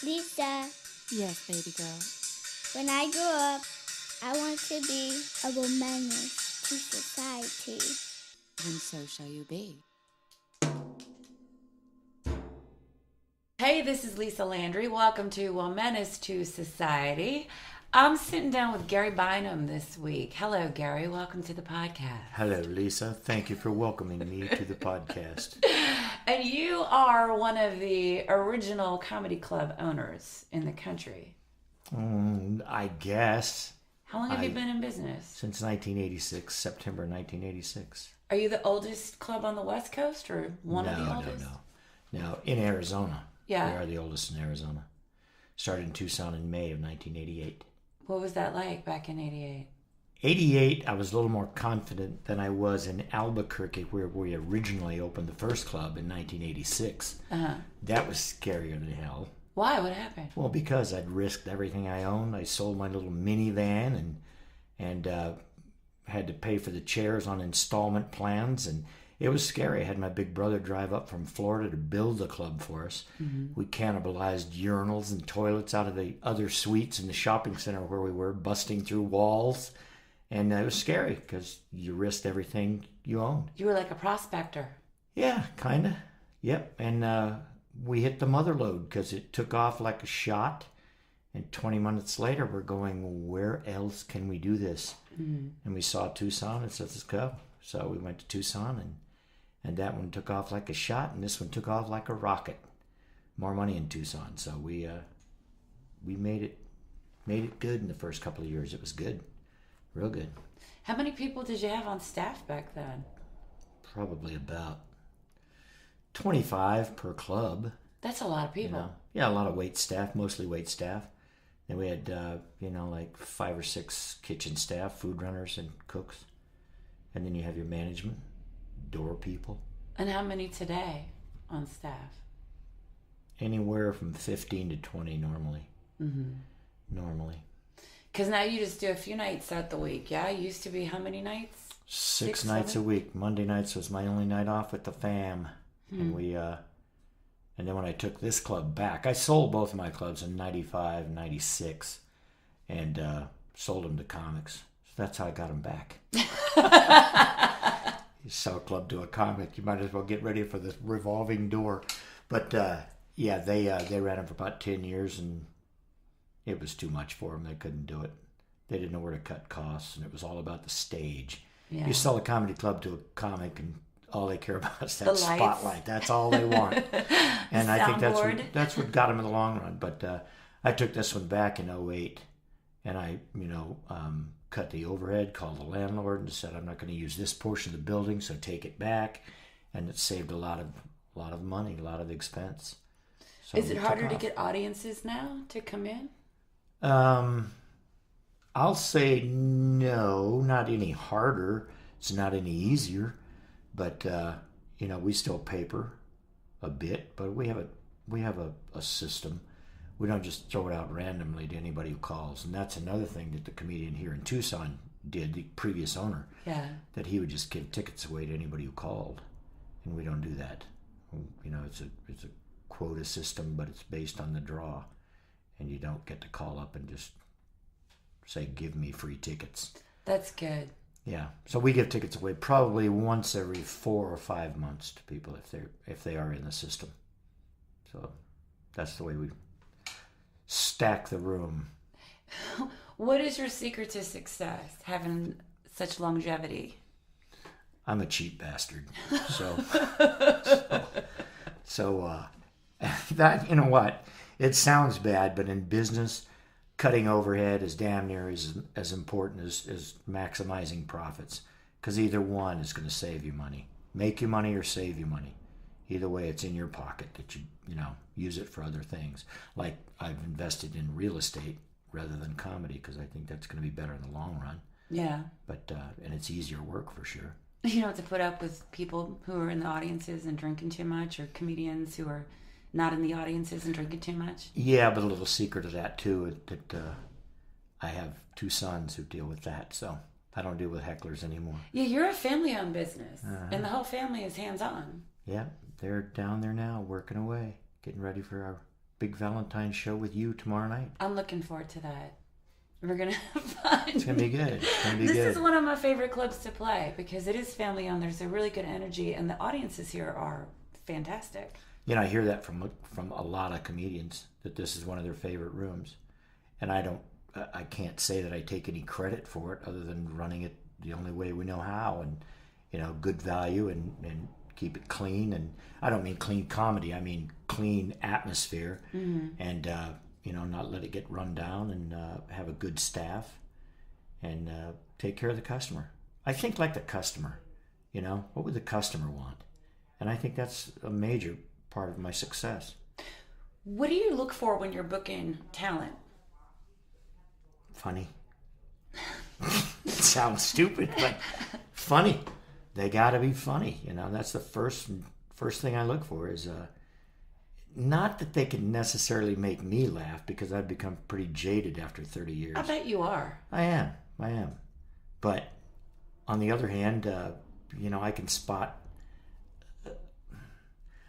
Lisa, Yes, baby girl. when I grow up, I want to be a menace to society. Then so shall you be. Hey, this is Lisa Landry. Welcome to A Menace to Society. I'm sitting down with Gary Bynum this week. Hello, Gary. Welcome to the podcast. Hello, Lisa. Thank you for welcoming me to the podcast. And you are one of the original comedy club owners in the country. I guess. How long have you been in business? Since 1986, September 1986. Are you the oldest club on the West Coast or one of the oldest? No. Now, in Arizona. Yeah. We are the oldest in Arizona. Started in Tucson in May of 1988. What was that like back in 88? 88, I was a little more confident than I was in Albuquerque, where we originally opened the first club in 1986. Uh-huh. That was scarier than hell. Why? What happened? Well, because I'd risked everything I owned. I sold my little minivan and had to pay for the chairs on installment plans, and it was scary. I had my big brother drive up from Florida to build the club for us. Mm-hmm. We cannibalized urinals and toilets out of the other suites in the shopping center where we were, busting through walls. And it was scary because you risked everything you owned. You were like a prospector. Yeah, kind of. Yep. And we hit the mother lode because it took off like a shot. And 20 minutes later, we're going, where else can we do this? Mm-hmm. And we saw Tucson and said, let's go. So we went to Tucson, and that one took off like a shot, and this one took off like a rocket. More money in Tucson. So we made it good in the first couple of years. It was good. Real good. How many people did you have on staff back then? Probably about 25 per club. That's a lot of people. You know? Yeah, a lot of wait staff, mostly wait staff. Then we had, like 5 or 6 kitchen staff, food runners and cooks. And then you have your management, door people. And how many today on staff? Anywhere from 15 to 20 normally. Mm-hmm. Normally. Because now you just do a few nights out the week, yeah? It used to be how many nights? 6 nights 7? A week. Monday nights was my only night off with the fam. And and then when I took this club back, I sold both of my clubs in 95, 96, and sold them to comics. So that's how I got them back. You sell a club to a comic, you might as well get ready for the revolving door. But they ran them for about 10 years, and it was too much for them. They couldn't do it. They didn't know where to cut costs, and it was all about the stage. Yeah. You sell a comedy club to a comic, and all they care about is that spotlight. That's all they want. And I think that's what got them in the long run. But I took this one back in 08, and I, cut the overhead, called the landlord, and said, I'm not going to use this portion of the building, so take it back. And it saved a lot of money, a lot of expense. So is it harder to get audiences now to come in? I'll say no, not any harder. It's not any easier. But, we still paper a bit, but we have a system. We don't just throw it out randomly to anybody who calls. And that's another thing that the comedian here in Tucson did, the previous owner. Yeah. That he would just give tickets away to anybody who called. And we don't do that. It's a quota system, but it's based on the draw. And you don't get to call up and just say, give me free tickets. That's good. Yeah, so we give tickets away probably once every 4 or 5 months to people if they are in the system. So that's the way we stack the room. What is your secret to success, having such longevity? I'm a cheap bastard. So that, you know what? It sounds bad, but in business, cutting overhead is damn near as important as maximizing profits, because either one is going to save you money. Make you money or save you money. Either way, it's in your pocket that you use it for other things. Like I've invested in real estate rather than comedy because I think that's going to be better in the long run. Yeah. But and it's easier work for sure. You don't have to put up with people who are in the audiences and drinking too much, or comedians who are not in the audiences and drinking too much? Yeah, but a little secret of that too, that I have 2 sons who deal with that, so I don't deal with hecklers anymore. Yeah, you're a family-owned business, and the whole family is hands-on. Yeah, they're down there now, working away, getting ready for big Valentine's show with you tomorrow night. I'm looking forward to that. We're going to have fun. It's going to be good. This is one of my favorite clubs to play because it is family owned. There's a really good energy, and the audiences here are fantastic. You know, I hear that from a lot of comedians, that this is one of their favorite rooms. And I can't say that I take any credit for it other than running it the only way we know how, and, you know, good value and keep it clean. And I don't mean clean comedy, I mean clean atmosphere. And, you know, not let it get run down, and have a good staff, and take care of the customer. I think like the customer, you know, what would the customer want? And I think that's a major part of my success. What do you look for when you're booking talent? Funny. It sounds stupid, but funny. They got to be funny, you know. That's the first thing I look for is not that they can necessarily make me laugh, because I've become pretty jaded after 30 years. I bet you are. I am. But on the other hand, you know, I can spot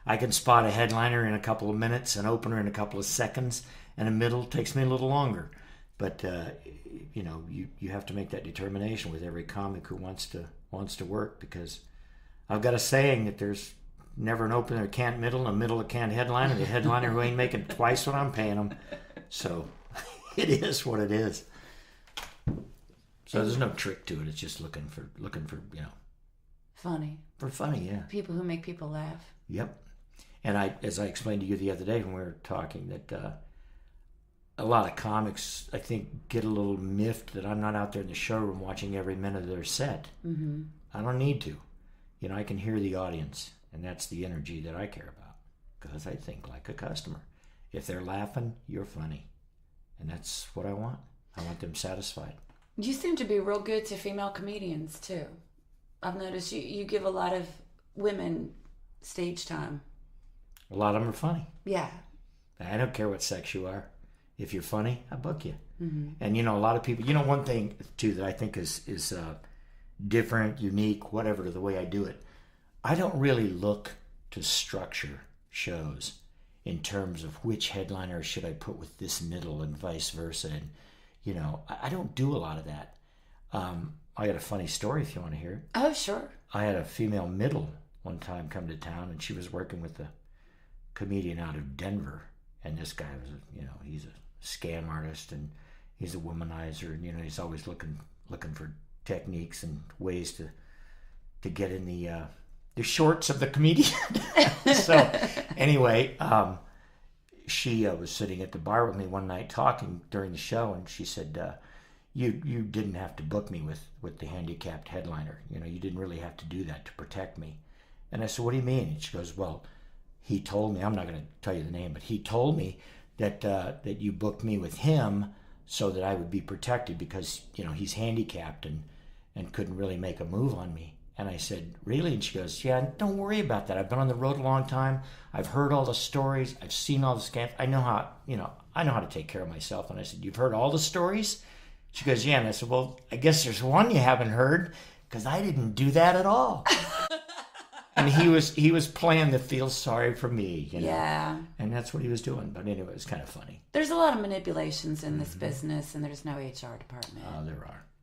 a headliner in a couple of minutes, an opener in a couple of seconds, and a middle takes me a little longer. But you know, you have to make that determination with every comic who wants to work, because I've got a saying that there's never an opener that can't middle, and a middle that can't headliner, the headliner who ain't making twice what I'm paying them. So it is what it is. So there's no trick to it. It's just looking for you know, Funny. for funny, yeah. People who make people laugh. Yep. And as I explained to you the other day when we were talking, that a lot of comics, I think, get a little miffed that I'm not out there in the showroom watching every minute of their set. Mm-hmm. I don't need to. You know, I can hear the audience, and that's the energy that I care about, because I think like a customer. If they're laughing, you're funny. And that's what I want. I want them satisfied. You seem to be real good to female comedians, too. I've noticed you give a lot of women stage time. A lot of them are funny. Yeah. I don't care what sex you are. If you're funny, I book you. Mm-hmm. And, you know, a lot of people... You know, one thing, too, that I think is different, unique, whatever, to the way I do it. I don't really look to structure shows in terms of which headliner should I put with this middle and vice versa. And, you know, I don't do a lot of that. I got a funny story if you want to hear it. Oh, sure. I had a female middle one time come to town, and she was working with a comedian out of Denver. And this guy was, you know, he's a scam artist, and he's a womanizer, and, you know, he's always looking for techniques and ways to get in the shorts of the comedian. So anyway, she was sitting at the bar with me one night talking during the show, and she said, you didn't have to book me with the handicapped headliner. You know, you didn't really have to do that to protect me. And I said, what do you mean? And she goes, well, he told me, I'm not going to tell you the name, but he told me that you booked me with him so that I would be protected, because, you know, he's handicapped and couldn't really make a move on me. And I said, really? And she goes, yeah, don't worry about that. I've been on the road a long time. I've heard all the stories. I've seen all the scams. I know how to take care of myself. And I said, you've heard all the stories? She goes, yeah. And I said, well, I guess there's one you haven't heard, because I didn't do that at all. And he was playing the feel sorry for me, you know. Yeah. And that's what he was doing. But anyway, it was kind of funny. There's a lot of manipulations in this business, and there's no HR department.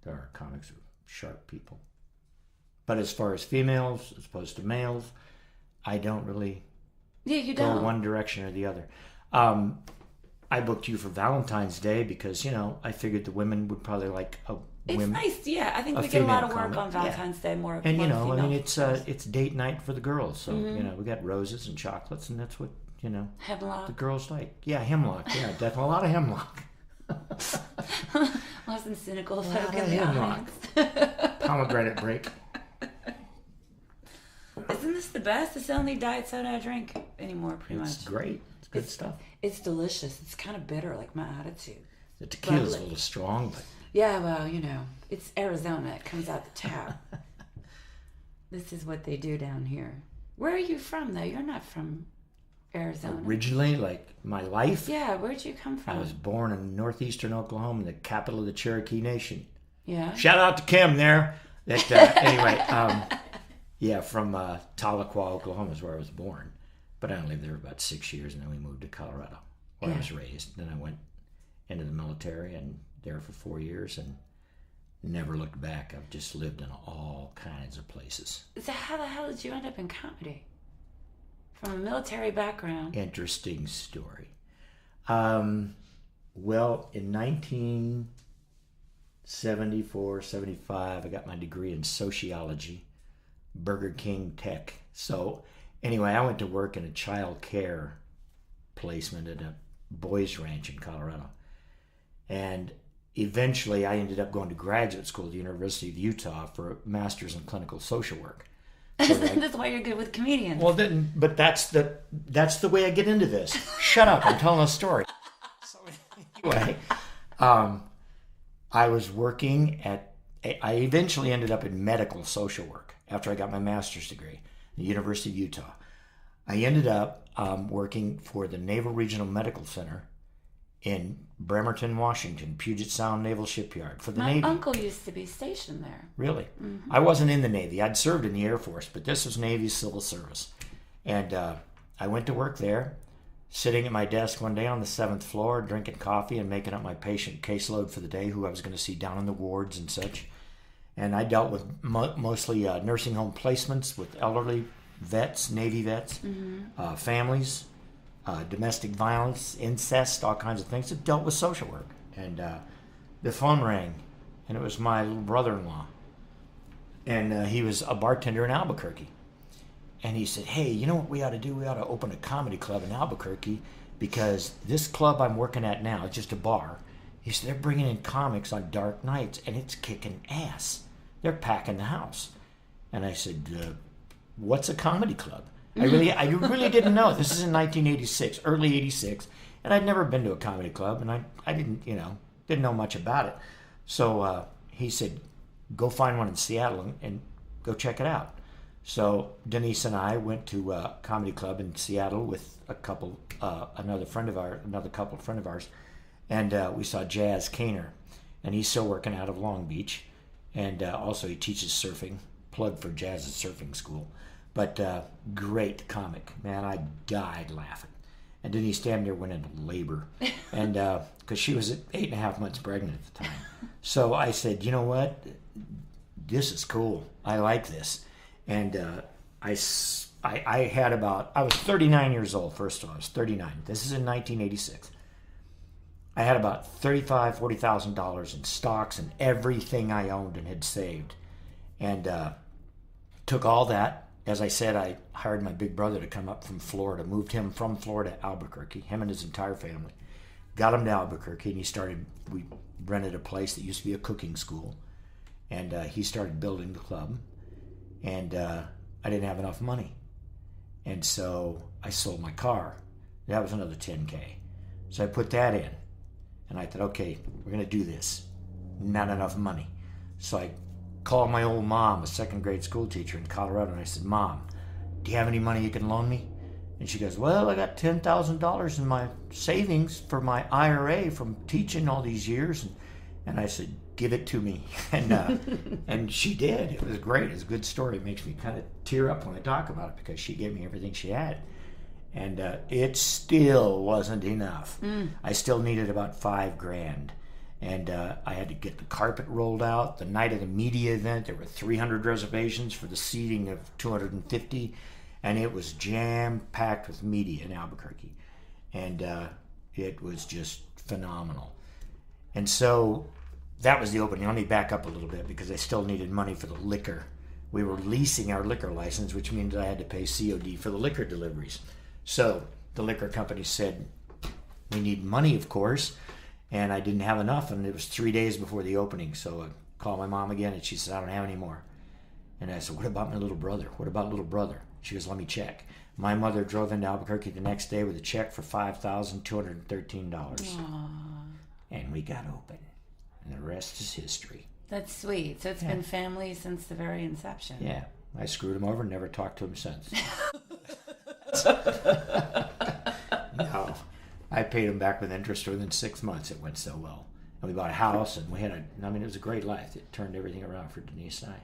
There are comics who are sharp people. But as far as females, as opposed to males, I don't really go one direction or the other. I booked you for Valentine's Day because, you know, I figured the women would probably like It's nice, yeah. I think we get a lot of work on Valentine's Day, more. And, you more know, I mean, female. it's date night for the girls. So, you know, we got roses and chocolates, and that's what, you know, Hemlock. the girls like. Yeah, hemlock. Yeah, definitely a lot of hemlock. Wasn't cynical A lot folk of in the hemlock. audience. Pomegranate break. Isn't this the best? It's the only diet soda I drink anymore, pretty It's much. great. It's good stuff. It's delicious. It's kind of bitter, like my attitude. The tequila's a Bubbly. little strong, but Yeah, well, you know, it's Arizona. It comes out the tap. This is what they do down here. Where are you from, though? You're not from Arizona. originally, like my life, Yeah, where'd you come from? I was born in northeastern Oklahoma, the capital of the Cherokee Nation. Yeah. Shout out to Kim there. That anyway, yeah, from Tahlequah, Oklahoma is where I was born. But I only lived there about 6 years, and then we moved to Colorado. where I was raised. Then I went into the military and there for 4 years and never looked back. I've just lived in all kinds of places. So how the hell did you end up in comedy? From a military background. Interesting story. Well, in 1974, 75, I got my degree in sociology, Burger King Tech. So anyway, I went to work in a child care placement at a boys ranch in Colorado. And eventually I ended up going to graduate school at the University of Utah for a master's in clinical social work. So That's why you're good with comedians. well, but that's the way I get into this. Shut up! I'm telling a story. So anyway, I was working I eventually ended up in medical social work after I got my master's degree at the University of Utah. I ended up working for the Naval Regional Medical Center in Bremerton, Washington, Puget Sound Naval Shipyard for the Navy. My uncle used to be stationed there. Really? Mm-hmm. I wasn't in the Navy. I'd served in the Air Force, but this was Navy Civil Service. And I went to work there, sitting at my desk one day on the 7th floor, drinking coffee and making up my patient caseload for the day, who I was going to see down in the wards and such. And I dealt with mostly nursing home placements with elderly vets, Navy vets, families, domestic violence, incest, all kinds of things. It dealt with social work. And the phone rang, and it was my brother-in-law. And he was a bartender in Albuquerque. And he said, hey, you know what we ought to do? We ought to open a comedy club in Albuquerque, because this club I'm working at now, it's just a bar. He said, they're bringing in comics on dark nights, and it's kicking ass. They're packing the house. And I said, what's a comedy club? I really didn't know. This is in 1986, early 86, and I'd never been to a comedy club, and I didn't know much about it. So he said, go find one in Seattle and go check it out. So Denise and I went to a comedy club in Seattle with another couple friend of ours, and we saw Jazz Kaner, and he's still working out of Long Beach, and also he teaches surfing. Plug for Jazz's surfing school. But great comic, man. I died laughing. And Denise damn near went into labor, and because she was 8.5 months pregnant at the time. So I said, you know what? This is cool. I like this. And I was 39 years old. First of all, I was 39. This is in 1986. I had about $40,000 in stocks and everything I owned and had saved, and took all that. As I said, I hired my big brother to come up from Florida, moved him from Florida to Albuquerque, him and his entire family. Got him to Albuquerque, and we rented a place that used to be a cooking school, and he started building the club, and I didn't have enough money. And so I sold my car. That was another $10K. So I put that in, and I thought, okay, we're going to do this. Not enough money. So I called my old mom, a second grade school teacher in Colorado, and I said, Mom, do you have any money you can loan me? And she goes, well, I got $10,000 in my savings for my IRA from teaching all these years. And I said, give it to me. And and she did. It was great. It's a good story. It makes me kind of tear up when I talk about it, because she gave me everything she had. And it still wasn't enough. I still needed about $5,000. And I had to get the carpet rolled out. The night of the media event, there were 300 reservations for the seating of 250, and it was jam-packed with media in Albuquerque. And it was just phenomenal. And so that was the opening. Let me back up a little bit, because I still needed money for the liquor. We were leasing our liquor license, which means I had to pay COD for the liquor deliveries. So the liquor company said, we need money, of course. And I didn't have enough, and it was 3 days before the opening. So I called my mom again, and she said, I don't have any more. And I said, what about my little brother? What about little brother? She goes, let me check. My mother drove into Albuquerque the next day with a check for $5,213. Aww. And we got open. And the rest is history. That's sweet. So it's been family since the very inception. Yeah. I screwed him over and never talked to him since. No. I paid him back with interest within 6 months. It went so well. And we bought a house, and it was a great life. It turned everything around for Denise and I.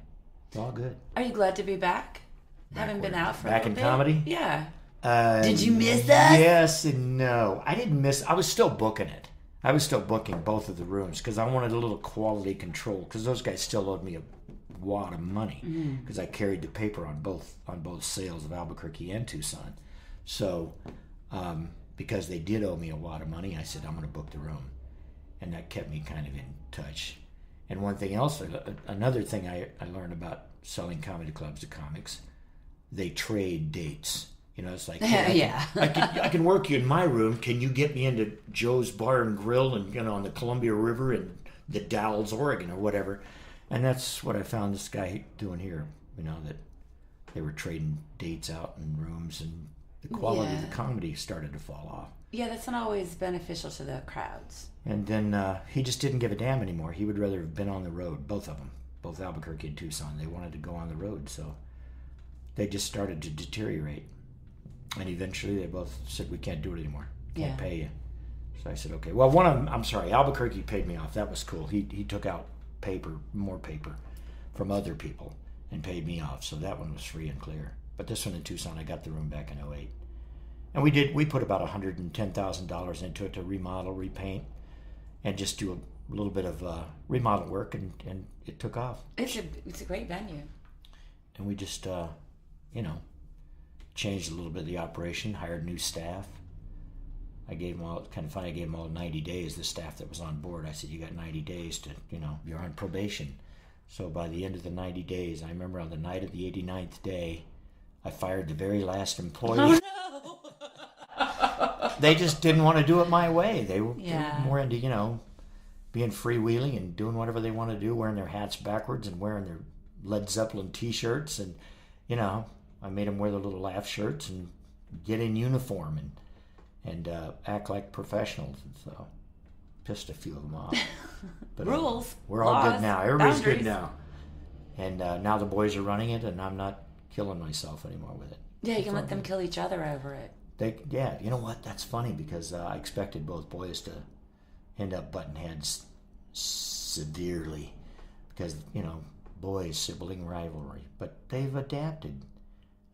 It's all good. Are you glad to be back? Haven't been out for a little bit. Back in comedy? Yeah. Did you miss us? Yes and no. I didn't miss. I was still booking it. I was still booking both of the rooms because I wanted a little quality control because those guys still owed me a wad of money because I carried the paper on both sales of Albuquerque and Tucson. So because they did owe me a wad of money, I said I'm going to book the room, and that kept me kind of in touch. And one thing else, another thing I learned about selling comedy clubs to comics, they trade dates. You know, it's like, yeah. I can work you in my room. Can you get me into Joe's Bar and Grill and on the Columbia River in the Dalles, Oregon, or whatever? And that's what I found this guy doing here. You know, that they were trading dates out in rooms, and the quality of the comedy started to fall off. Yeah, that's not always beneficial to the crowds. And then he just didn't give a damn anymore. He would rather have been on the road, both of them, both Albuquerque and Tucson. They wanted to go on the road, so they just started to deteriorate. And eventually they both said, we can't do it anymore. Can't pay you. So I said, okay. Well, one of them, I'm sorry, Albuquerque paid me off. That was cool. He took out more paper from other people and paid me off. So that one was free and clear. But this one in Tucson, I got the room back in 2008. And we put about $110,000 into it to remodel, repaint, and just do a little bit of remodel work, and it took off. It's a great venue. And we just, changed a little bit of the operation, hired new staff. I gave them all, kind of funny, I gave them all 90 days, the staff that was on board. I said, you got 90 days to, you're on probation. So by the end of the 90 days, I remember on the night of the 89th day, I fired the very last employee. Oh, no! They just didn't want to do it my way. They were more into, being freewheeling and doing whatever they want to do, wearing their hats backwards and wearing their Led Zeppelin t-shirts. And, I made them wear their little Laffs shirts and get in uniform and act like professionals. And so pissed a few of them off. But rules. We're all laws, good now. Everybody's boundaries. good now. And now the boys are running it, and I'm not killing myself anymore with it. Yeah, you can let them kill each other over it. You know what? That's funny because I expected both boys to end up butting heads severely because, boys, sibling rivalry. But they've adapted.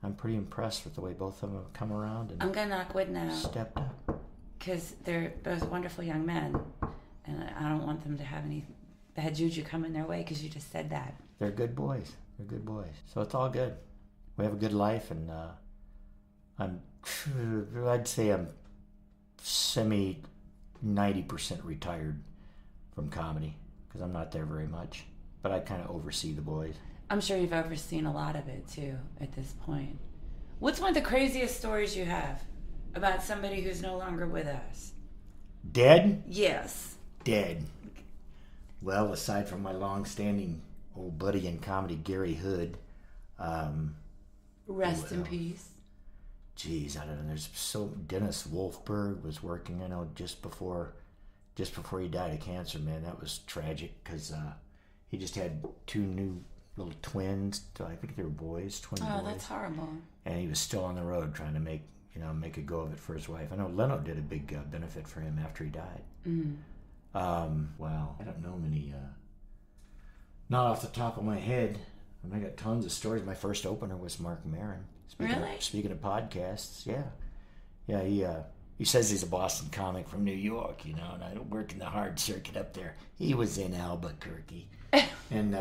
I'm pretty impressed with the way both of them have come around and I'm going to knock wood now. Stepped up. Because they're both wonderful young men. And I don't want them to have any bad juju coming their way because you just said that. They're good boys. So it's all good. We have a good life, and I'd say I'm 90% retired from comedy because I'm not there very much. But I kind of oversee the boys. I'm sure you've overseen a lot of it, too, at this point. What's one of the craziest stories you have about somebody who's no longer with us? Dead? Yes. Dead. Well, aside from my long-standing old buddy in comedy, Gary Hood. Rest in peace. Geez, I don't know. Dennis Wolfberg was working, just before he died of cancer, man. That was tragic because he just had two new little twins. I think they were boys, twin boys. Oh, that's horrible. And he was still on the road trying to make a go of it for his wife. I know Leno did a big benefit for him after he died. Well, I don't know many, not off the top of my head. I got tons of stories. My first opener was Marc Maron. Speaking of podcasts, yeah. He says he's a Boston comic from New York, and I don't work in the hard circuit up there. He was in Albuquerque. And,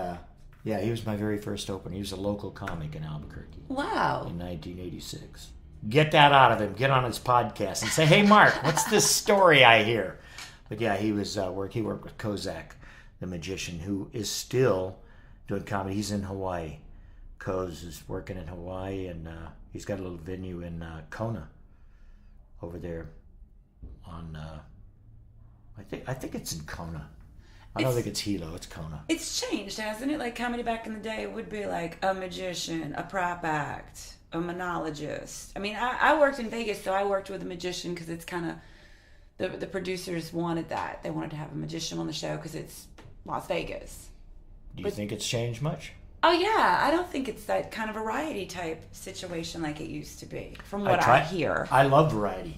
he was my very first opener. He was a local comic in Albuquerque. Wow. In 1986. Get that out of him. Get on his podcast and say, hey, Mark, what's this story I hear? But yeah, he was he worked with Kozak, the magician, who is still doing comedy. He's in Hawaii. Koz is working in Hawaii, and he's got a little venue in Kona over there on, I think it's in Kona. I don't think it's Hilo, it's Kona. It's changed, hasn't it? Like comedy back in the day would be like a magician, a prop act, a monologist. I mean, I worked in Vegas, so I worked with a magician because it's kind of, the producers wanted that. They wanted to have a magician on the show because it's Las Vegas. Do you think it's changed much? Oh, yeah. I don't think it's that kind of variety type situation like it used to be, from what I hear. I love variety.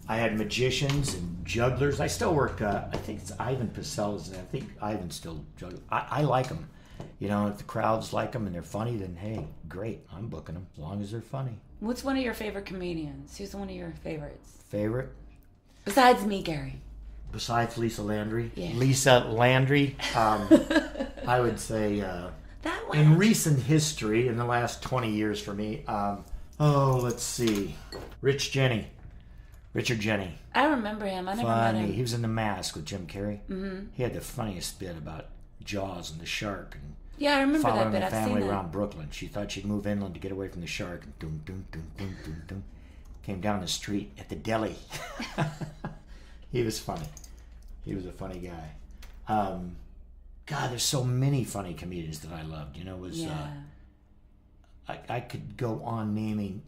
I had magicians and jugglers. I still work, I think it's Ivan Pacel's. I think Ivan still juggles. I like them. If the crowds like them and they're funny, then hey, great. I'm booking them as long as they're funny. What's one of your favorite comedians? Who's one of your favorites? Favorite? Besides me, Gary. Besides Lisa Landry? Yeah. Lisa Landry. I would say That one. in recent history, in the last 20 years for me, let's see. Richard Jenny. I remember him. I never met Funny. him. He was in The Mask with Jim Carrey. Mm-hmm. He had the funniest bit about Jaws and the shark and Yeah, I remember following that bit. the I've seen family that. around Brooklyn. She thought she'd move inland to get away from the shark. And doom, doom, doom, doom, doom, doom. Came down the street at the deli. He was funny. He was a funny guy. God, there's so many funny comedians that I loved. I could go on naming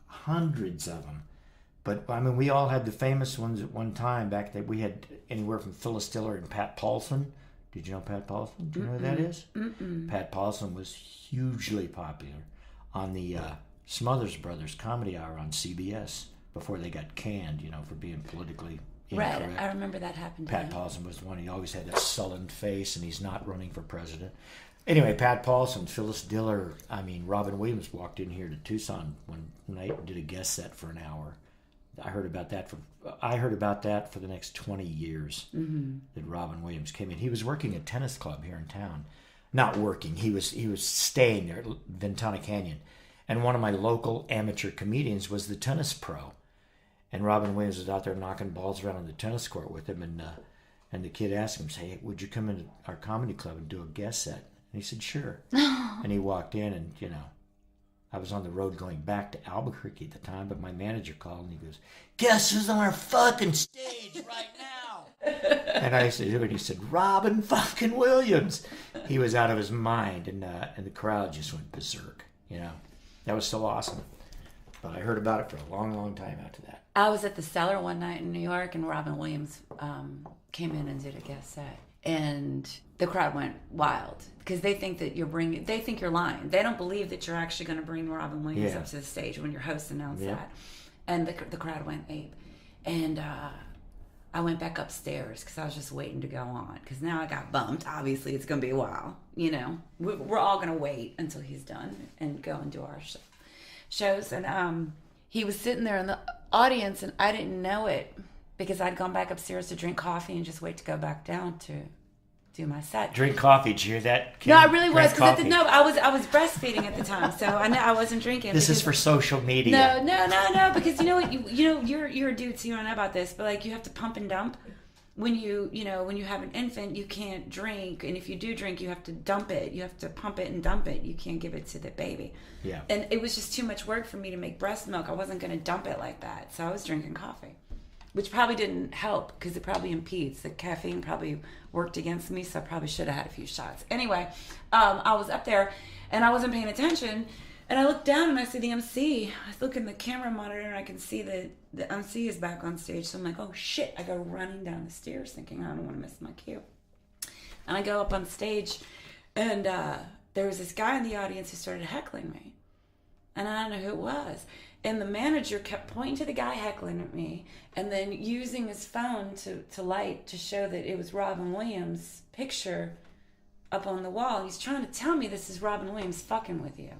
hundreds of them. But, I mean, we all had the famous ones at one time. Back then, we had anywhere from Phyllis Diller and Pat Paulson. Did you know Pat Paulson? Do you know who that is? Mm-mm. Pat Paulson was hugely popular on the Smothers Brothers Comedy Hour on CBS before they got canned, for being politically incorrect. Right, I remember that happened to Pat him. Paulson was the one. He always had that sullen face, and he's not running for president. Anyway, Pat Paulson, Phyllis Diller, Robin Williams walked in here to Tucson one night and did a guest set for an hour. I heard about that for the next 20 years. Mm-hmm. That Robin Williams came in. He was working at a tennis club here in town. Not working. He was staying there at Ventana Canyon. And one of my local amateur comedians was the tennis pro. And Robin Williams was out there knocking balls around on the tennis court with him. And the kid asked him, "Hey, would you come into our comedy club and do a guest set?" And he said, "Sure." And he walked in, and I was on the road going back to Albuquerque at the time, but my manager called and he goes, "Guess who's on our fucking stage right now?" And I said, "Who?" And he said, "Robin fucking Williams." He was out of his mind, and the crowd just went berserk. That was so awesome. But I heard about it for a long, long time after that. I was at the Cellar one night in New York, and Robin Williams came in and did a guest set. And the crowd went wild because they think that they think you're lying. They don't believe that you're actually going to bring Robin Williams up to the stage when your host announced that. And the crowd went ape. And I went back upstairs because I was just waiting to go on because now I got bumped. Obviously, it's going to be a while. We're all going to wait until he's done and go and do our shows. And he was sitting there in the audience, and I didn't know it because I'd gone back upstairs to drink coffee and just wait to go back down to do my set. Drink coffee. Did you hear that, Kim? No, I really was. Drink Because I was breastfeeding at the time, so I wasn't drinking. This is for social media. No. Because you know what? You're a dude, so you don't know about this. But you have to pump and dump. When you have an infant, you can't drink, and if you do drink, you have to dump it. You have to pump it and dump it. You can't give it to the baby. Yeah. And it was just too much work for me to make breast milk. I wasn't going to dump it like that, so I was drinking coffee, which probably didn't help because it probably impedes. The caffeine probably worked against me, so I probably should have had a few shots. Anyway, I was up there, and I wasn't paying attention, and I looked down, and I see the MC. I look in the camera monitor, and I can see that the MC is back on stage, so I'm like, oh, shit. I go running down the stairs thinking I don't want to miss my cue. And I go up on stage, and there was this guy in the audience who started heckling me, and I don't know who it was. And the manager kept pointing to the guy heckling at me and then using his phone to light to show that it was Robin Williams' picture up on the wall. He's trying to tell me this is Robin Williams fucking with you.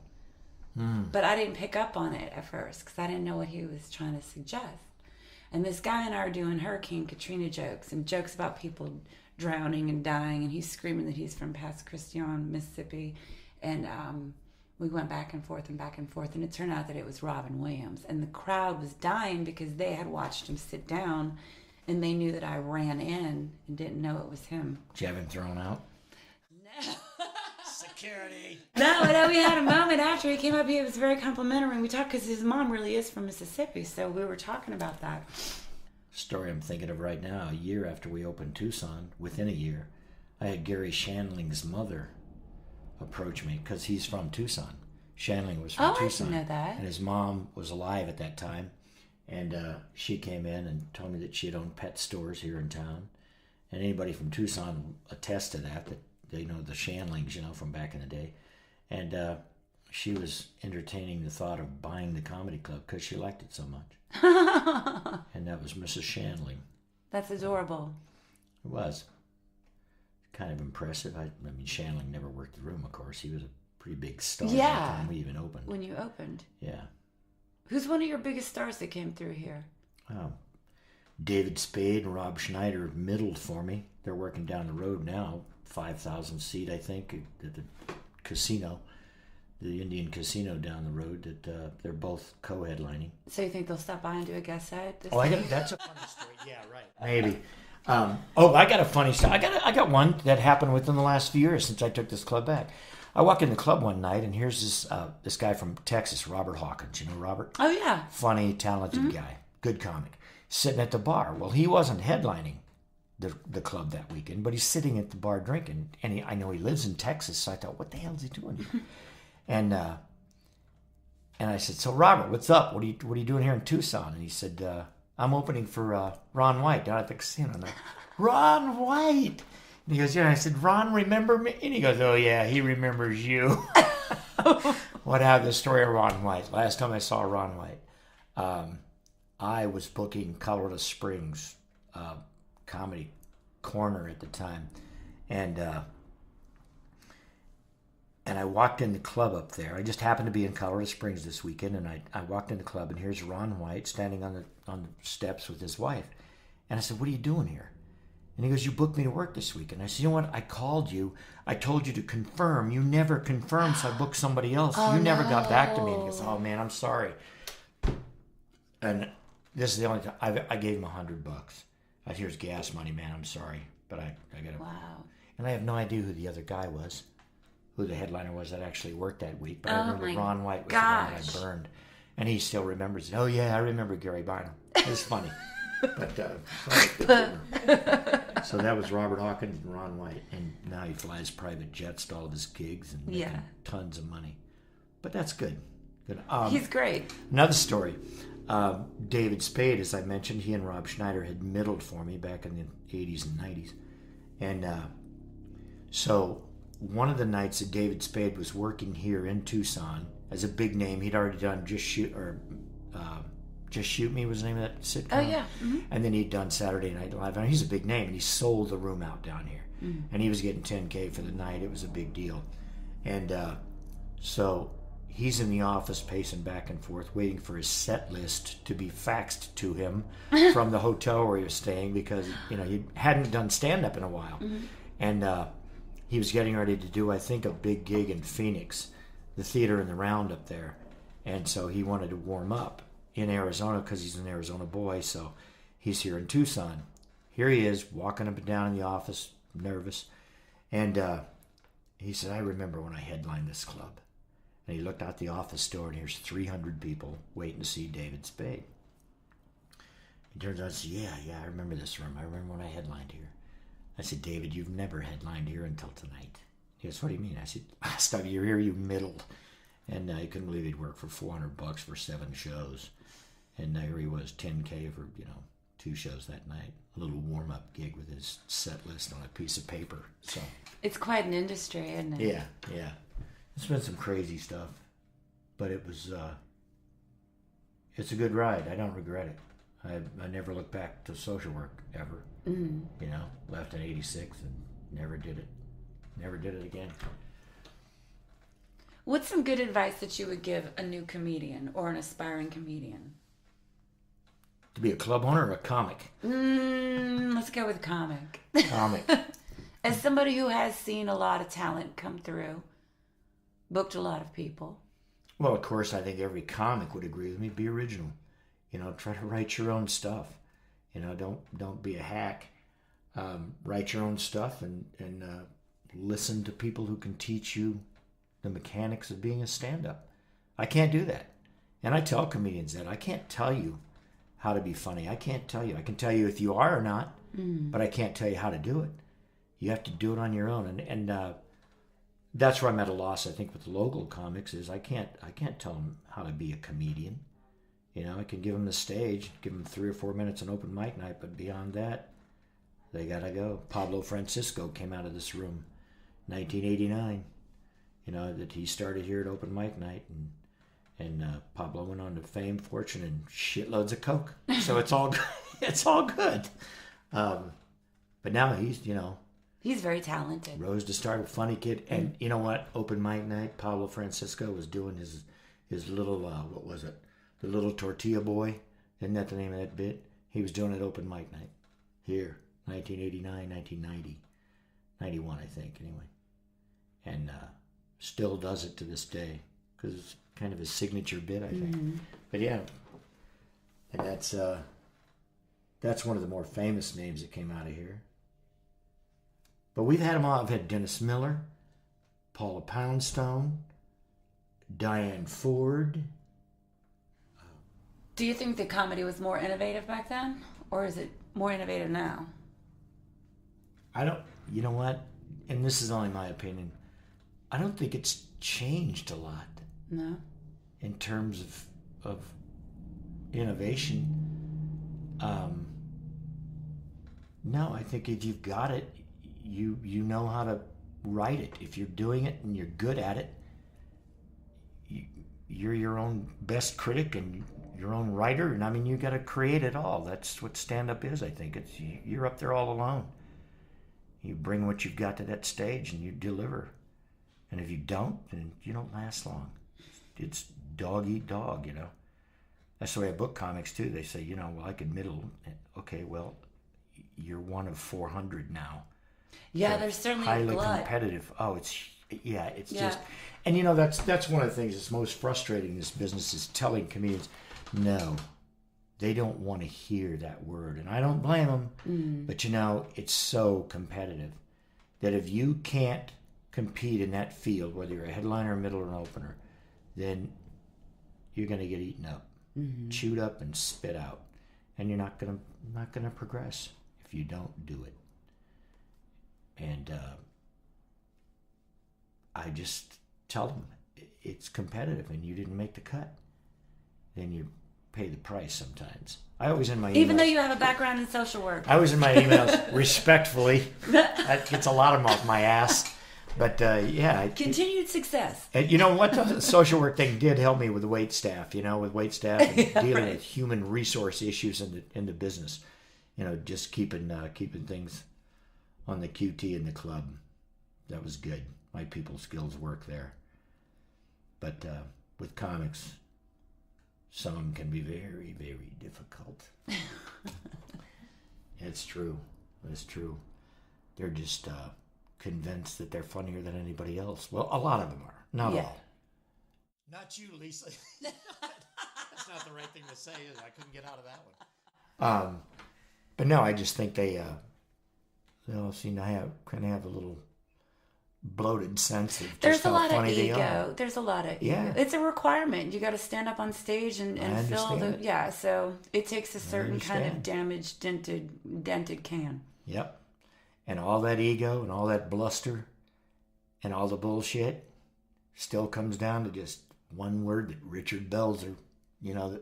But I didn't pick up on it at first because I didn't know what he was trying to suggest. And this guy and I are doing Hurricane Katrina jokes and jokes about people drowning and dying. And he's screaming that he's from Pass Christian, Mississippi. And we went back and forth. And it turned out that it was Robin Williams. And the crowd was dying because they had watched him sit down. And they knew that I ran in and didn't know it was him. Did you have him thrown out? No. Security. No, we had a moment after he came up. He was very complimentary. And we talked because his mom really is from Mississippi. So we were talking about that. Story I'm thinking of right now, a year after we opened Tucson, within a year, I had Gary Shandling's mother approach me because he's from Tucson. Shandling was from Tucson. I didn't know that. And his mom was alive at that time. And she came in and told me that she had owned pet stores here in town. And anybody from Tucson attests to that they know the Shandlings, from back in the day. And she was entertaining the thought of buying the comedy club because she liked it so much. And that was Mrs. Shandling. That's adorable. It was. Kind of impressive. I mean, Shandling never worked the room, of course. He was a pretty big star by the time we even opened. When you opened. Yeah. Who's one of your biggest stars that came through here? David Spade and Rob Schneider middled for me. They're working down the road now, 5,000 seat, I think, at the casino, the Indian casino down the road. That they're both co-headlining. So you think they'll stop by and do a guest set? That's a funny story. Yeah, right. Maybe. I got a funny story. I got one that happened within the last few years since I took this club back. I walk in the club one night, and here's this guy from Texas, Robert Hawkins. You know Robert? Oh, yeah. Funny, talented guy. Good comic. Sitting at the bar. Well, he wasn't headlining the club that weekend, but he's sitting at the bar drinking. And I know he lives in Texas, so I thought, what the hell is he doing here? And I said, so Robert, what's up? What are you doing here in Tucson? And he said, I'm opening for Ron White down at the casino. I'm like, Ron White? And he goes, yeah. And I said, Ron, remember me? And he goes, oh, yeah, he remembers you. What happened? The story of Ron White. Last time I saw Ron White, I was booking Colorado Springs Comedy Corner at the time. And I walked in the club up there. I just happened to be in Colorado Springs this weekend, and I walked in the club, and here's Ron White standing on the steps with his wife. And I said, what are you doing here? And he goes, you booked me to work this week. And I said, you know what? I called you. I told you to confirm. You never confirmed, so I booked somebody else. You never got back to me. And he goes, oh, man, I'm sorry. And this is the only time I gave him $100. I said, here's gas money, man. I'm sorry. But I got to. Wow. And I have no idea who the other guy was, who the headliner was that actually worked that week. But I remember Ron White was the one that I burned. And he still remembers it. Oh, yeah, I remember Gary Bynum. It was funny. But so that was Robert Hawkins and Ron White. And now he flies private jets to all of his gigs and making tons of money. But that's good. He's great. Another story. David Spade, as I mentioned, he and Rob Schneider had middled for me back in the 80s and 90s. And so one of the nights that David Spade was working here in Tucson as a big name, he'd already done Just Shoot Me was the name of that sitcom. Oh, yeah. Mm-hmm. And then he'd done Saturday Night Live. And he's a big name, and he sold the room out down here. Mm-hmm. And he was getting $10K for the night. It was a big deal. And so he's in the office pacing back and forth, waiting for his set list to be faxed to him from the hotel where he was staying because, he hadn't done stand-up in a while. Mm-hmm. And he was getting ready to do, I think, a big gig in Phoenix, the theater in the Round up there. And so he wanted to warm up in Arizona because he's an Arizona boy, so he's here in Tucson. Here he is, walking up and down in the office, nervous. And he said, I remember when I headlined this club. And he looked out the office door, and here's 300 people waiting to see David Spade. He turns out and says, yeah, I remember this room. I remember when I headlined here. I said, David, you've never headlined here until tonight. He goes, what do you mean? I said, last time you were here, you middled. And he couldn't believe he'd worked for $400 for 7 shows. And here he was, $10K for, 2 shows that night. A little warm-up gig with his set list on a piece of paper. So it's quite an industry, isn't it? Yeah. It's been some crazy stuff. But it was, it's a good ride. I don't regret it. I never looked back to social work, ever. Mm-hmm. Left in 86 and never did it. Never did it again. What's some good advice that you would give a new comedian or an aspiring comedian? To be a club owner or a comic? Let's go with comic. Comic. As somebody who has seen a lot of talent come through, booked a lot of people. Well, of course, I think every comic would agree with me. Be original. Try to write your own stuff. Don't be a hack. Write your own stuff and listen to people who can teach you the mechanics of being a stand-up. I can't do that. And I tell comedians that. I can't tell you how to be funny. I can't tell you. I can tell you if you are or not, but I can't tell you how to do it. You have to do it on your own. And that's where I'm at a loss, I think, with the local comics, is I can't tell them how to be a comedian. I can give them the stage, give them 3 or 4 minutes on open mic night, but beyond that, they gotta go. Pablo Francisco came out of this room 1989. That he started here at open mic night, and Pablo went on to fame, fortune, and shitloads of coke. So it's all good. It's all good. But now he's he's very talented. Rose to start a funny kid, and you know what? Open mic night, Pablo Francisco was doing his little what was it? the little tortilla boy. Isn't that the name of that bit? He was doing it open mic night here, 1989, 1990, 91, I think, anyway. And still does it to this day because it's kind of his signature bit, I think. Mm-hmm. But yeah, and that's one of the more famous names that came out of here. But we've had them all. I've had Dennis Miller, Paula Poundstone, Diane Ford. Do you think the comedy was more innovative back then? Or is it more innovative now? You know what? And this is only my opinion. I don't think it's changed a lot. No? In terms of innovation. No, I think if you've got it, you know how to write it. If you're doing it and you're good at it, you're your own best critic and your own writer. And I mean, you got to create it all. That's what stand-up is, I think. You're up there all alone. You bring what you've got to that stage and you deliver. And if you don't, then you don't last long. It's dog eat dog, you know. That's the way I book comics too. They say, well, I could middle. Okay, well, you're one of 400 now. Yeah, so there's certainly highly blood. Competitive. Oh, it's just, and that's one of the things that's most frustrating in this business is telling comedians, no, they don't want to hear that word, and I don't blame them. But it's so competitive that if you can't compete in that field, whether you're a headliner, a middle, or an opener, then you're going to get eaten up, chewed up, and spit out, and you're not gonna progress if you don't do it. And I just tell them it's competitive, and you didn't make the cut, then you pay the price sometimes. I always in my emails, even though you have a background in social work. I always in my emails respectfully. That gets a lot of them off my ass. But continued success. And you know what? The social work thing did help me with the wait staff. With wait staff and dealing with human resource issues in the business. Just keeping things on the QT in the club. That was good. My people skills work there. But with comics, some of them can be very, very difficult. It's true. It's true. They're just convinced that they're funnier than anybody else. Well, a lot of them are. Not all. Not you, Lisa. That's not the right thing to say, is it? I couldn't get out of that one. But no, I just think they seem to have a little bloated sense of just how funny they are. There's a lot of ego. There's a lot of ego. It's a requirement. You got to stand up on stage and fill the... Yeah, so it takes a certain kind of damaged, dented can. Yep. And all that ego and all that bluster and all the bullshit still comes down to just one word that Richard Belzer, the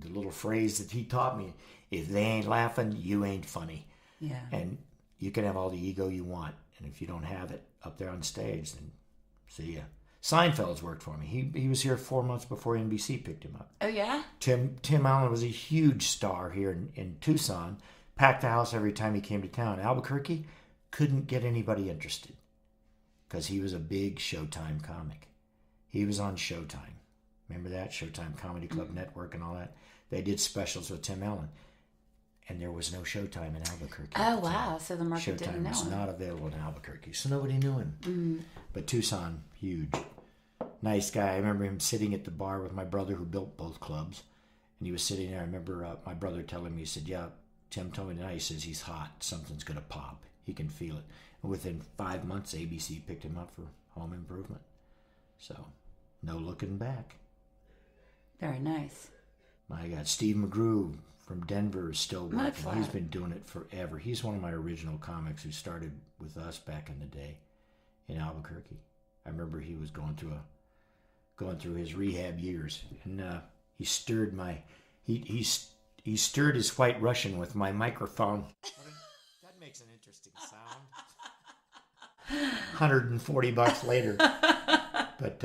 little phrase that he taught me, if they ain't laughing, you ain't funny. Yeah. And you can have all the ego you want, and if you don't have it up there on stage, then see ya. Seinfeld's worked for me. He was here 4 months before NBC picked him up. Oh, yeah? Tim Allen was a huge star here in Tucson, packed the house every time he came to town. Albuquerque, couldn't get anybody interested because he was a big Showtime comic. He was on Showtime. Remember that? Showtime Comedy Club Network and all that. They did specials with Tim Allen. And there was no Showtime in Albuquerque. Oh, wow. So the market didn't know him. Showtime was not available in Albuquerque, so nobody knew him. Mm-hmm. But Tucson, huge. Nice guy. I remember him sitting at the bar with my brother who built both clubs. And he was sitting there. I remember my brother telling me, he said, yeah, Tim told me tonight, he says he's hot. Something's going to pop. He can feel it. And within 5 months, ABC picked him up for Home Improvement. So, no looking back. Very nice. I got Steve McGrew from Denver is still working. Fun. He's been doing it forever. He's one of my original comics who started with us back in the day in Albuquerque. I remember he was going through his rehab years, and he stirred he stirred his White Russian with my microphone. That makes an interesting sound. $140 later. But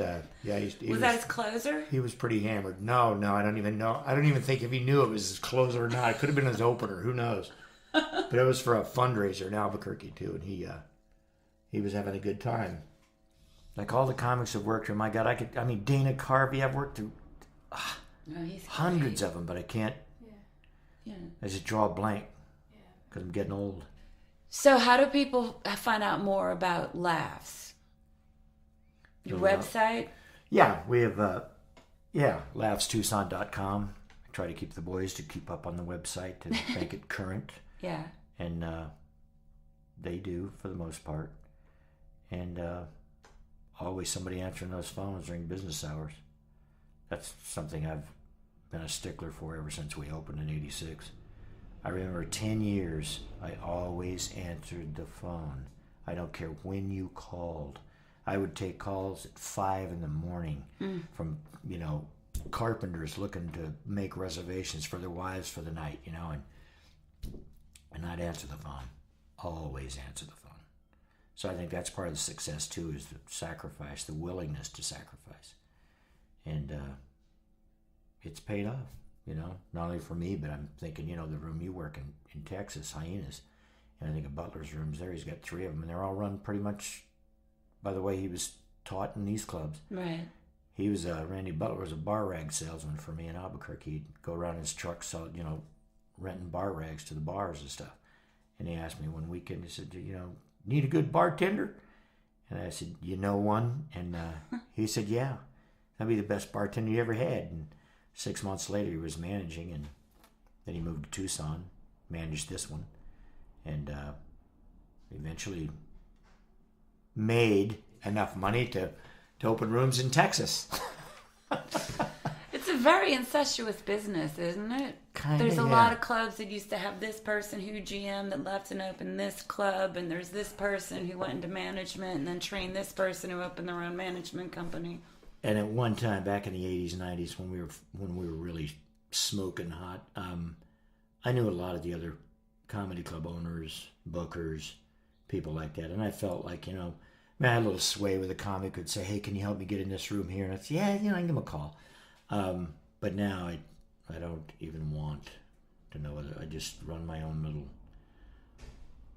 was that his closer? He was pretty hammered. No, I don't even know. I don't even think if he knew it was his closer or not. It could have been his opener. Who knows? But it was for a fundraiser in Albuquerque too, and he was having a good time. Like all the comics have worked for. My God, Dana Carvey. I've worked through Oh, he's Hundreds great. of them, but I can't. Yeah. I just draw a blank because I'm getting old. So how do people find out more about Laffs? Your website? Yeah, we have, laffstucson.com. I try to keep the boys to keep up on the website to make it current. Yeah. And they do, for the most part. And always somebody answering those phones during business hours. That's something I've been a stickler for ever since we opened in '86. I remember 10 years, I always answered the phone. I don't care when you called. I would take calls at 5 in the morning from, carpenters looking to make reservations for their wives for the night, and I'd answer the phone. Always answer the phone. So I think that's part of the success too, is the sacrifice, the willingness to sacrifice. And it's paid off, not only for me, but I'm thinking, the room you work in Texas, Hyenas, and I think of Butler's rooms there, he's got 3 of them, and they're all run pretty much by the way he was taught in these clubs. Right. He was, Randy Butler was a bar rag salesman for me in Albuquerque. He'd go around in his truck, renting bar rags to the bars and stuff. And he asked me one weekend, he said, need a good bartender? And I said, you know one? And he said, yeah, that'd be the best bartender you ever had. And 6 months later, he was managing, and then he moved to Tucson, managed this one, and eventually made enough money to open rooms in Texas. It's a very incestuous business, isn't it? There's a lot of clubs that used to have this person who GM that left and opened this club, and there's this person who went into management and then trained this person who opened their own management company. And at one time, back in the 80s, 90s, when we were really smoking hot, I knew a lot of the other comedy club owners, bookers, people like that, and I felt like, I had a little sway with a comic could say, hey, can you help me get in this room here? And I'd say, yeah, I can give him a call. But now I don't even want to know whether I just run my own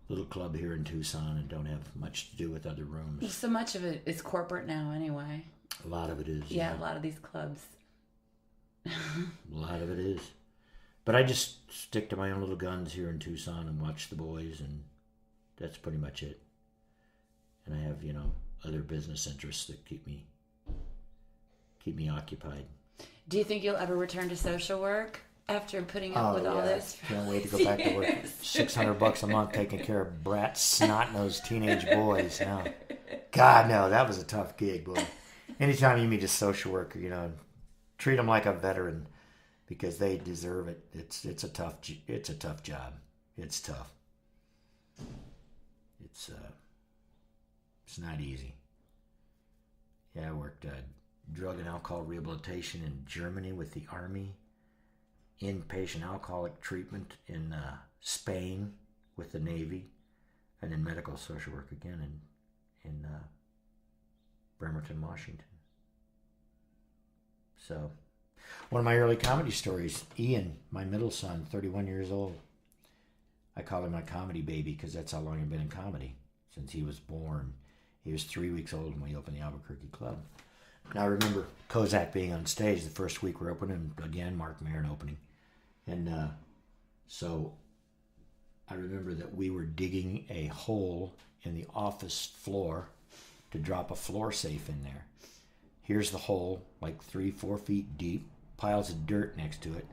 little club here in Tucson and don't have much to do with other rooms. So much of it is corporate now anyway. A lot of it is. Yeah, a lot of these clubs. A lot of it is. But I just stick to my own little guns here in Tucson and watch the boys, and that's pretty much it. And I have, other business interests that keep me occupied. Do you think you'll ever return to social work after putting up with all this? Can't wait to go back to work. $600 a month taking care of brat, snot-nosed teenage boys. No. God, no, that was a tough gig, boy. Anytime you meet a social worker, treat them like a veteran because they deserve it. It's a tough job. It's tough. It's not easy. Yeah, I worked drug and alcohol rehabilitation in Germany with the Army, inpatient alcoholic treatment in Spain with the Navy, and then medical social work again in Bremerton, Washington. So, one of my early comedy stories, Ian, my middle son, 31 years old. I call him my comedy baby because that's how long I've been in comedy, since he was born. He was 3 weeks old when we opened the Albuquerque Club. And I remember Kozak being on stage the first week we're opening, and again, Marc Maron opening. And so I remember that we were digging a hole in the office floor to drop a floor safe in there. Here's the hole, like 3-4 feet deep, piles of dirt next to it.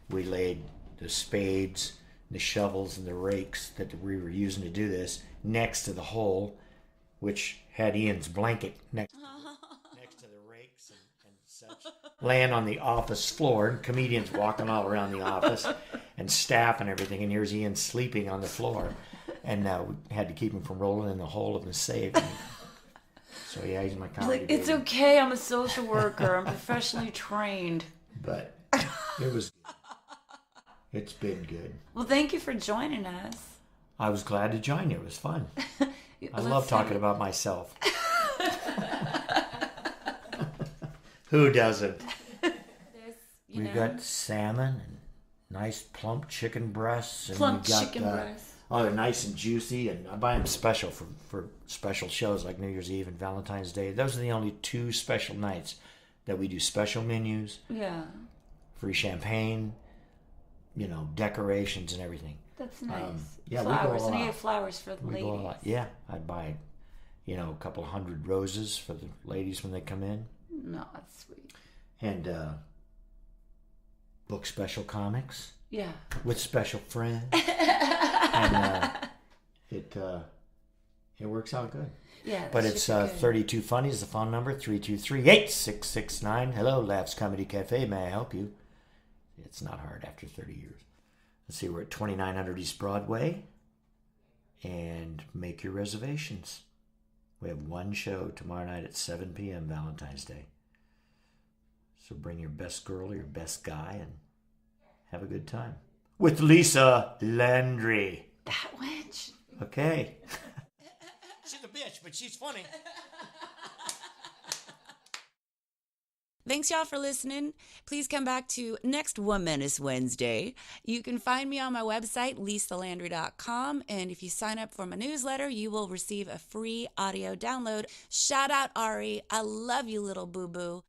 We laid the spades, the shovels, and the rakes that we were using to do this next to the hole, which had Ian's blanket next to the rakes and such, laying on the office floor, and comedians walking all around the office, and staff and everything, and here's Ian sleeping on the floor, and we had to keep him from rolling in the hole of the safe. So yeah, he's my comedy baby. It's okay, I'm a social worker, I'm professionally trained. But it's been good. Well, thank you for joining us. I was glad to join you. It was fun. I love talking about myself. Who doesn't? We've got salmon and nice plump chicken breasts. And chicken breasts. Oh, they're nice and juicy, and I buy them special for special shows like New Year's Eve and Valentine's Day. Those are the only 2 special nights that we do special menus. Yeah. free champagne, decorations and everything. That's nice. Yeah, flowers. we go a lot. And you have flowers for the We ladies. go a lot. Yeah, I'd buy, a couple hundred roses for the ladies when they come in. No, that's sweet. And book special comics. Yeah. With special friends. And it works out good. Yeah. But it's 32 Funny is the phone number, 323-8669. Hello, Laffs Comedy Cafe. May I help you? It's not hard after 30 years. Let's see, we're at 2900 East Broadway. And make your reservations. We have one show tomorrow night at 7 p.m. Valentine's Day. So bring your best girl or your best guy and have a good time. With Lisa Landry. That wench. Okay. She's a bitch, but she's funny. Thanks, y'all, for listening. Please come back to next Womanist Wednesday. You can find me on my website, lisalandry.com. And if you sign up for my newsletter, you will receive a free audio download. Shout out, Ari. I love you, little boo-boo.